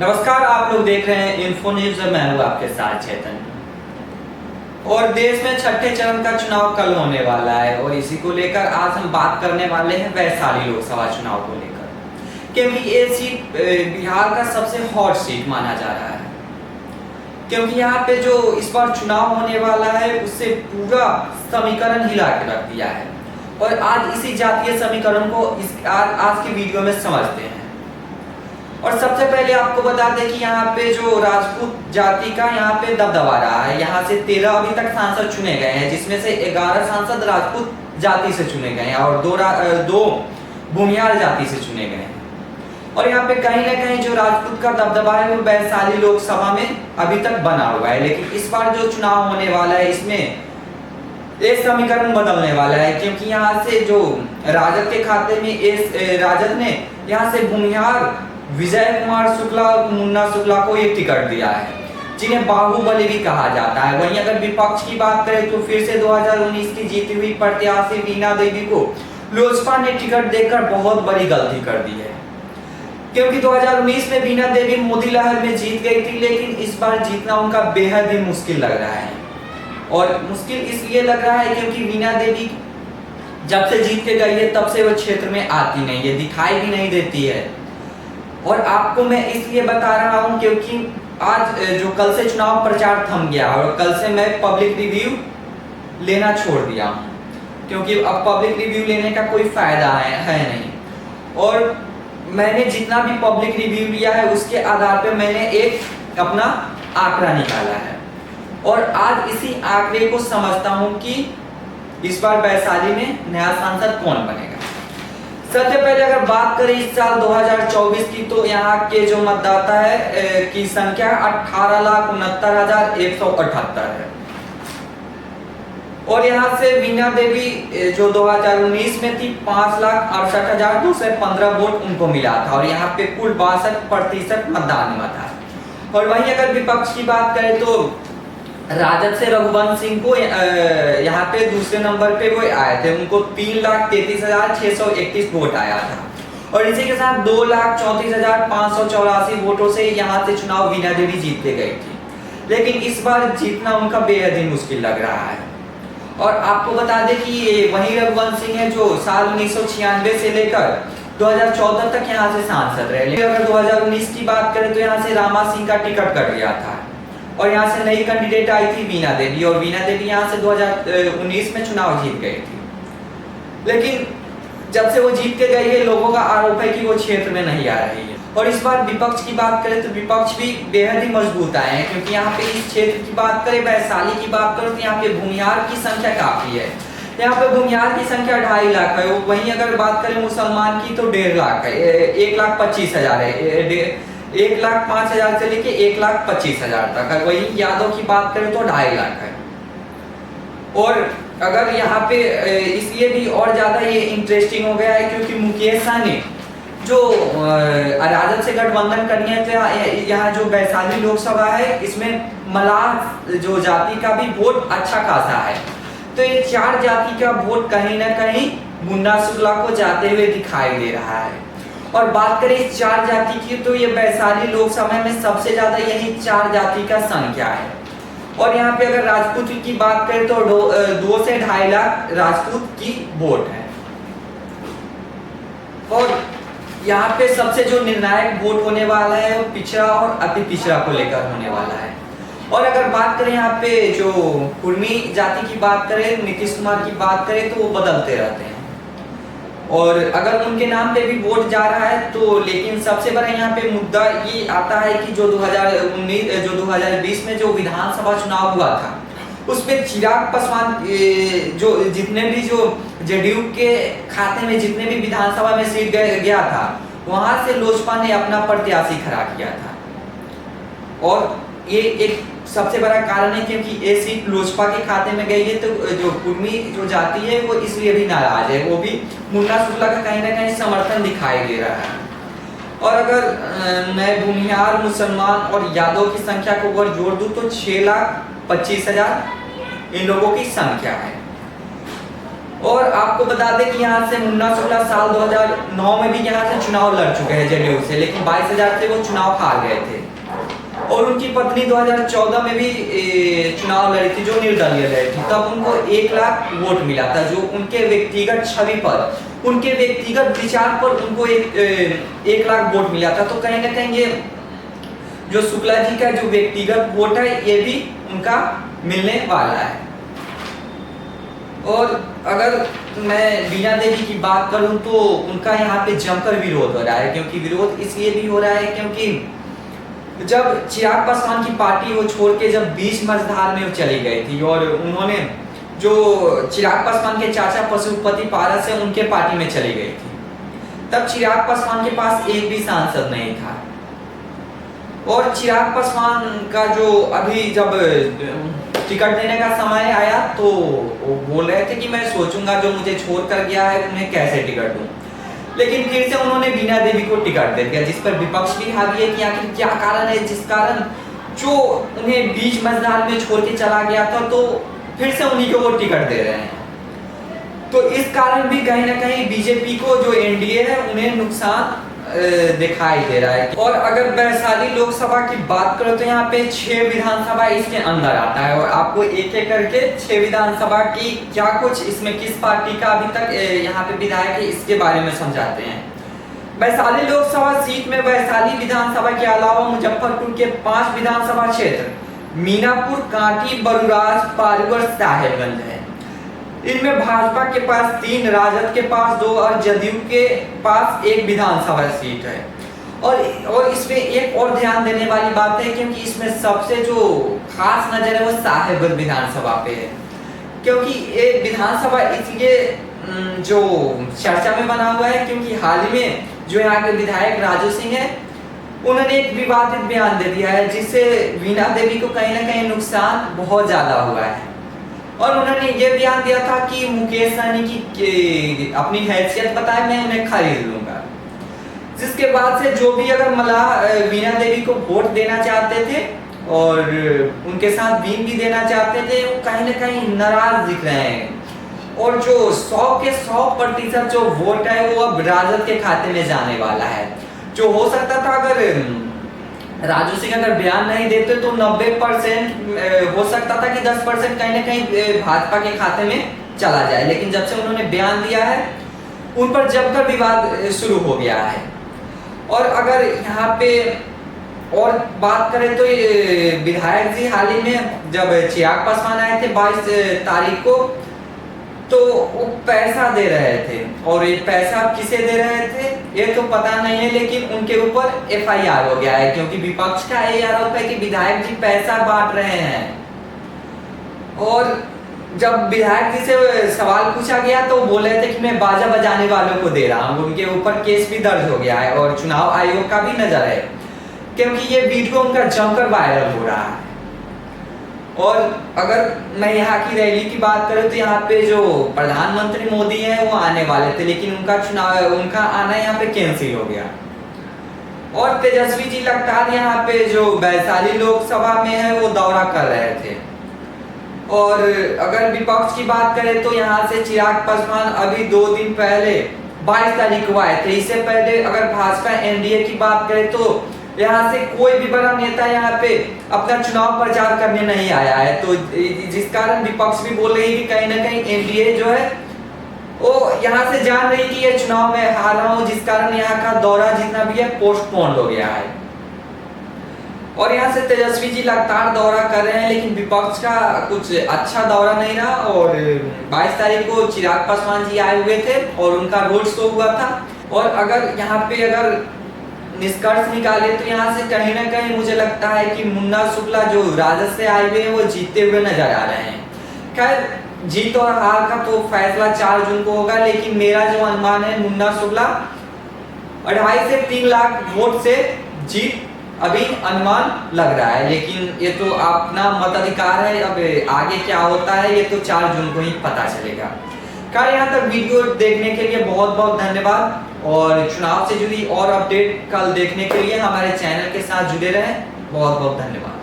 नमस्कार, आप लोग देख रहे हैं इन्फो न्यूज और मैं हूं आपके साथ चेतन। और देश में छठे चरण का चुनाव कल होने वाला है और इसी को लेकर आज हम बात करने वाले हैं वैशाली लोकसभा चुनाव को लेकर, क्योंकि ये सीट बिहार का सबसे हॉट सीट माना जा रहा है। क्योंकि यहाँ पे जो इस बार चुनाव होने वाला है उससे पूरा समीकरण हिला के रख दिया है और आज इसी जातीय समीकरण को आज की वीडियो में समझते हैं। और सबसे पहले आपको बता दें कि यहाँ पे जो राजपूत जाति का यहाँ पे दबदबा रहा है। यहाँ से 13 अभी तक सांसद चुने गए हैं, जिसमें से 11 सांसद राजपूत जाति से चुने गए हैं और दो भूमिहार जाति से चुने गए हैं। और यहाँ पे कहीं ना कहीं जो राजपूत का दबदबा है वो वैशाली लोकसभा में अभी तक बना हुआ है। लेकिन इस बार जो चुनाव होने वाला है इसमें एक समीकरण बदलने वाला है, क्योंकि यहाँ से जो राजद के खाते में राजद ने यहाँ से भूमिहार विजय कुमार शुक्ला और मुन्ना शुक्ला को एक टिकट दिया है, जिन्हें बाहुबली भी कहा जाता है। वहीं अगर विपक्ष की बात करें तो फिर से 2019 की जीती हुई प्रत्याशी वीणा देवी को लोजपा ने टिकट देकर बहुत बड़ी गलती कर दी है, क्योंकि 2019 में वीणा देवी मोदी लहर में जीत गई थी, लेकिन इस बार जीतना उनका बेहद ही मुश्किल लग रहा है। और मुश्किल इसलिए लग रहा है क्योंकि वीणा देवी जब से जीत के गई है तब से वो क्षेत्र में आती नहीं है, दिखाई भी नहीं देती है। और आपको मैं इसलिए बता रहा हूं क्योंकि आज जो कल से चुनाव प्रचार थम गया और कल से मैं पब्लिक रिव्यू लेना छोड़ दिया हूं, क्योंकि अब पब्लिक रिव्यू लेने का कोई फायदा है नहीं। और मैंने जितना भी पब्लिक रिव्यू लिया है उसके आधार पर मैंने एक अपना आंकड़ा निकाला है और आज इसी आंकड़े को समझता हूं कि इस बार वैशाली में नया सांसद कौन बनेगा। सबसे पहले अगर बात करें इस साल 2024 की, तो यहाँ के जो मतदाता है की संख्या 18,69,178 है। और यहाँ से वीणा देवी जो 2019 में थी 5,68,215 वोट उनको मिला था और यहाँ पे कुल 62% मतदान हुआ था। और वहीं अगर विपक्ष की बात करें तो राजद से रघुवंश सिंह को यहाँ पे दूसरे नंबर पे वो आए थे, उनको 3,33,631 वोट आया था। और इसी के साथ 2,34,584 वोटों से यहाँ से चुनाव वीणा देवी जीत के गई थी, लेकिन इस बार जीतना उनका बेहद ही मुश्किल लग रहा है। और आपको बता दें कि वही रघुवंश सिंह है जो साल 1996 से लेकर 2014 तक यहाँ से सांसद रहे। लेकिन अगर 2019 की बात करें तो यहाँ से रामा सिंह का टिकट कट गया था और यहाँ से नई कैंडिडेट आई थी वीणा देवी, और वीणा देवी यहाँ से 2019 में चुनाव जीत गई थी। लेकिन जब से वो जीत के गई है लोगों का आरोप है कि वो क्षेत्र में नहीं आ रही है। और इस बार विपक्ष की बात करें तो विपक्ष भी बेहद ही मजबूत आए हैं, क्योंकि यहाँ पे इस क्षेत्र की बात करें, वैशाली की बात करें तो यहाँ पे भूमिहार की संख्या काफी है। यहाँ पे भूमिहार की संख्या 2.5 लाख है। वहीं अगर बात करें मुसलमान की तो 1.5 लाख है, 1,25,000 है, 1,05,000 से लेके 1,25,000 तक है। वही यादव की बात करें तो 2.5 लाख है। और अगर यहाँ पे इसलिए भी और ज्यादा ये इंटरेस्टिंग हो गया है क्योंकि मुकेश सहनी जो राजद से गठबंधन करनी है, तो यहाँ जो वैशाली लोकसभा है इसमें मलाह जो जाति का भी वोट अच्छा खासा है। तो ये 4 जाति का वोट कहीं ना कहीं मुन्ना शुक्ला को जाते हुए दिखाई दे रहा है। और बात करें इस 4 जाति की तो ये वैशाली लोकसभा में सबसे ज्यादा यही 4 जाति का संख्या है। और यहाँ पे अगर राजपूत की बात करें तो 2 से 2.5 लाख राजपूत की वोट है। और यहाँ पे सबसे जो निर्णायक वोट होने वाला है वो पिछड़ा और अति पिछड़ा को लेकर होने वाला है। और अगर बात करें यहाँ पे जो कुर्मी जाति की बात करें, नीतीश कुमार की बात करें तो वो बदलते रहते हैं और अगर उनके नाम पे भी वोट जा रहा है तो, लेकिन सबसे बड़ा यहाँ पे मुद्दा ये आता है कि जो 2020 में जो विधानसभा चुनाव हुआ था उसमें चिराग पासवान जो जितने भी जो जेडीयू के खाते में जितने भी विधानसभा में सीट गया था वहां से लोजपा ने अपना प्रत्याशी खड़ा किया था। और ये एक सबसे बड़ा कारण है क्योंकि ये सीट लोजपा के खाते में गई है, तो जो कुर्मी जो जाति है वो इसलिए भी नाराज है, वो भी मुन्ना शुक्ला का कहीं ना कहीं समर्थन दिखाई दे रहा है। और अगर मैं भूमिहार, मुसलमान और यादव की संख्या को अगर जोड़ दूं तो 6,25,000 इन लोगों की संख्या है। और आपको बता दें कि यहाँ से मुन्ना शुक्ला साल 2009 में भी यहाँ से चुनाव लड़ चुके हैं जदयू से, लेकिन 22,000 से वो चुनाव हार गए थे। और उनकी पत्नी 2014 में भी चुनाव लड़ी थी, जो निर्दलीय लड़ी थी, तब उनको 1 लाख वोट मिला था, जो उनके व्यक्तिगत छवि पर, उनके व्यक्तिगत विचार पर उनको 1 लाख वोट मिला था। तो कहीं ना कहीं ये जो शुक्ला जी का जो व्यक्तिगत वोट है ये भी उनका मिलने वाला है। और अगर मैं बीना देवी की बात करूं तो उनका यहाँ पे जमकर विरोध हो रहा है, क्योंकि विरोध इसलिए भी हो रहा है क्योंकि जब चिराग पासवान की पार्टी वो छोड़ के जब बीच मझधार में चली गई थी और उन्होंने जो चिराग पासवान के चाचा पशुपति पारस है उनके पार्टी में चली गई थी, तब चिराग पासवान के पास एक भी सांसद नहीं था। और चिराग पासवान का जो अभी जब टिकट देने का समय आया तो वो बोल रहे थे कि मैं सोचूंगा जो मुझे छोड़ कर गया है उन्हें कैसे टिकट दूं, लेकिन फिर से उन्होंने बीना देवी को टिकट दे दिया, जिस पर विपक्ष भी हावी है कि आखिर क्या कारण है जिस कारण जो उन्हें बीच मझधार में छोड़ के चला गया था तो फिर से उन्हीं को वो टिकट दे रहे हैं। तो इस कारण भी कहीं ना कहीं बीजेपी को जो एनडीए है उन्हें नुकसान दिखाई दे रहा है। और अगर वैशाली लोकसभा की बात करें तो यहाँ पे 6 विधानसभा इसके अंदर आता है और आपको एक एक करके 6 विधानसभा की क्या कुछ इसमें किस पार्टी का अभी तक यहाँ पे विधायक है इसके बारे में समझाते हैं। वैशाली लोकसभा सीट में वैशाली विधानसभा के अलावा मुजफ्फरपुर के 5 विधानसभा क्षेत्र मीनापुर, कांटी, बरुराज, पारू और साहेबगंज है। इनमें भाजपा के पास 3, राजद के पास 2 और जदयू के पास 1 विधानसभा सीट है। और इसमें एक और ध्यान देने वाली बात है क्योंकि इसमें सबसे जो खास नजर है वो साहेबगंज विधानसभा पे है, क्योंकि ये विधानसभा इसलिए जो चर्चा में बना हुआ है क्योंकि हाल ही में जो यहाँ के विधायक राजू सिंह है उन्होंने एक विवादित बयान दे दिया है जिससे बीना देवी को कहीं ना कहीं नुकसान बहुत ज्यादा हुआ है। और उन्होंने ये बयान दिया था कि मुकेश सहनी की अपनी हैसियत बताए मैं उन्हें खरीद लूंगा, जिसके बाद से जो भी अगर मल्लाह बीना देवी को वोट देना चाहते थे और उनके साथ बीन भी देना चाहते थे वो कहीं ना कहीं नाराज दिख रहे हैं। और जो 100 के 100% जो वोट है वो अब राजद के खाते में जाने वाला है। जो हो सकता था अगर राजू सिंह अगर बयान नहीं देते तो 90% हो सकता था कि 10% कहीं ना कहीं भाजपा के खाते में चला जाए, लेकिन जब से उन्होंने बयान दिया है उन पर जमकर विवाद शुरू हो गया है। और अगर यहाँ पे और बात करें तो विधायक जी हाल ही में जब चिराग पासवान आए थे 22 तारीख को तो वो पैसा दे रहे थे और ये पैसा किसे दे रहे थे ये तो पता नहीं है, लेकिन उनके ऊपर एफआईआर हो गया है क्योंकि विपक्ष का ये आरोप है कि विधायक जी पैसा बांट रहे हैं। और जब विधायक जी से सवाल पूछा गया तो बोल रहे थे कि मैं बाजा बजाने वालों को दे रहा हूँ। उनके ऊपर केस भी दर्ज हो गया है और चुनाव आयोग का भी नजर है क्योंकि ये वीडियो उनका जमकर वायरल हो रहा है। और अगर मैं यहाँ की रैली की बात करूँ तो यहाँ पे जो प्रधानमंत्री मोदी हैं वो आने वाले थे, लेकिन उनका आना यहाँ पे कैंसिल हो गया। और तेजस्वी जी लगातार यहाँ पे जो वैशाली लोकसभा में है वो दौरा कर रहे थे। और अगर विपक्ष की बात करें तो यहाँ से चिराग पासवान अभी 2 दिन पहले 22 तारीख को आए थे। इससे पहले अगर भाजपा एनडीए की बात करें तो यहाँ से कोई भी बड़ा नेता यहाँ पे अपना चुनाव प्रचार करने नहीं आया है, तो जिस कारण विपक्ष भी बोल रही है कि कहीं ना कहीं एनडीए जो है वो यहाँ से जान रही कि ये चुनाव में हार रहा हूँ, जिस कारण यहाँ का दौरा जितना भी है पोस्टपोन हो गया है। और यहाँ से तेजस्वी जी लगातार दौरा कर रहे हैं, लेकिन विपक्ष का कुछ अच्छा दौरा नहीं रहा। और 22 तारीख को चिराग पासवान जी आए हुए थे और उनका रोड शो हुआ था। और अगर यहाँ पे अगर निष्कर्ष निकाले तो यहाँ से कहीं ना कहीं मुझे लगता है कि मुन्ना शुक्ला जो राजद से आए हुए हैं वो जीते हुए नजर आ रहे हैं। खैर जीत और हार का तो फैसला 4 जून को होगा, लेकिन मेरा जो अनुमान है मुन्ना शुक्ला 2.5 से 3 लाख वोट से जीत अभी अनुमान लग रहा है, लेकिन ये तो अपना मताधिकार है। अब आगे क्या होता है ये तो 4 जून को ही पता चलेगा। खैर यहाँ तक वीडियो देखने के लिए बहुत बहुत धन्यवाद और चुनाव से जुड़ी और अपडेट कल देखने के लिए हमारे चैनल के साथ जुड़े रहें। बहुत बहुत धन्यवाद।